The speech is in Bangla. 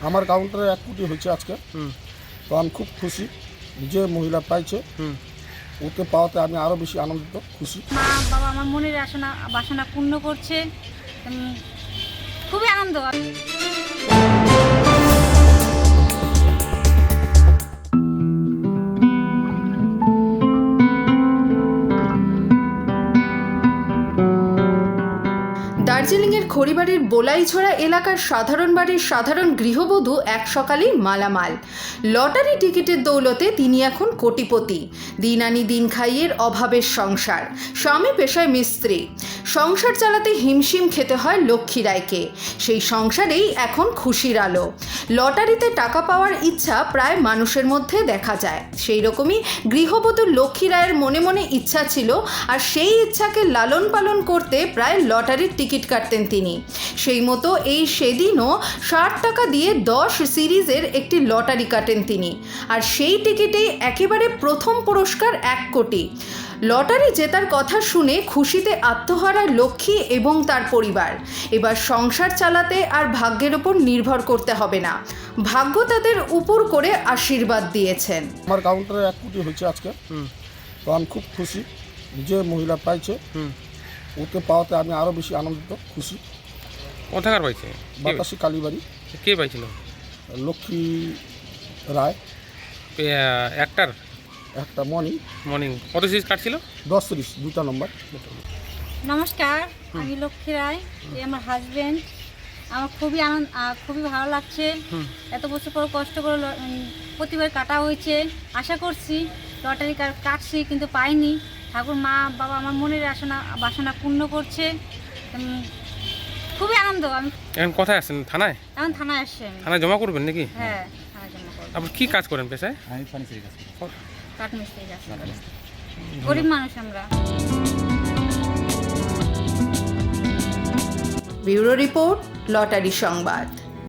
আমার কাউন্টারে 1 কোটি হয়েছে আজকে। তো আমি খুব খুশি যে মহিলা পাইছে। ওকে পাওয়াতে আমি আরও বেশি আনন্দিত, খুশি। মা বাবা আমার মনের বাসনা পূর্ণ করছে। খুবই আনন্দ। দার্জিলিংয়ের খড়িবাড়ির বোলাইছড়া এলাকার সাধারণ বাড়ির সাধারণ গৃহবধূ এক সকালেই মালামাল। লটারি টিকিটের দৌলতে তিনি এখন কোটিপতি। দিন আনি দিন খাইয়ের অভাবের সংসার। স্বামী পেশায় মিস্ত্রি। সংসার চালাতে হিমশিম খেতে হয় লক্ষ্মী রায়কে। সেই সংসারেই এখন খুশির আলো। লটারিতে টাকা পাওয়ার ইচ্ছা প্রায় মানুষের মধ্যে দেখা যায়। সেই রকমই গৃহবধূ লক্ষ্মী রায়ের মনে মনে ইচ্ছা ছিল, আর সেই ইচ্ছাকে লালন পালন করতে প্রায় লটারির টিকিট কাটতেন তিনি। সেই মতো এই সেদিনও 60 টাকা দিয়ে 10 সিরিজের একটি লটারি কাটেন তিনি। আর সেই টিকিটেই একেবারে প্রথম পুরস্কার 1 কোটি। লটারি জেতার কথা শুনে খুশিতে আত্মহারা লক্ষ্মী এবং তার পরিবার। এবার সংসার চালাতে আর ভাগ্যের ওপর নির্ভর করতে হবে না। ভাগ্য তাদের উপর করে আশীর্বাদ দিয়েছেন। আমার কাউন্টারে 1 কোটি হয়েছে আজকে। তো আমি খুব খুশি যে মহিলা পাইছে। ওকে পাওয়াতে আমি আরও বেশি আনন্দিত, খুশি। কোথাকার পাইছে? বাতাসি কালীবাড়ি। কে পাইছিল? লক্ষ্মী রায়। একটার একটা মর্নিং কত সিরিজ কাটছিল? 10 সিরিজ 2টা নম্বর। নমস্কার, আমি লক্ষ্মী রায়। এই আমার হাজবেন্ড। আমার খুবই ভালো লাগছে। এত বছর পর কষ্ট করে প্রতিবার কাটা হয়েছে। আশা করছি লটারি কাটছি, কিন্তু পাইনি। ঠাকুর মা বাবা আমার মনের বাসনা পূর্ণ করছে। খুবই আনন্দ। আমি এখন কোথায় আসছেন? থানায়? এখন থানায় আসছি আমি। থানায় জমা করবেন নাকি? হ্যাঁ, থানায় জমা করব। আপনি কি কাজ করেন পেশায়? আমি ফার্নিচারি কাজ করি। কাঠমিস্ত্রি কাজ করি। গরিব মানুষ আমরা। ব্যুরো রিপোর্ট, লটারি সংবাদ।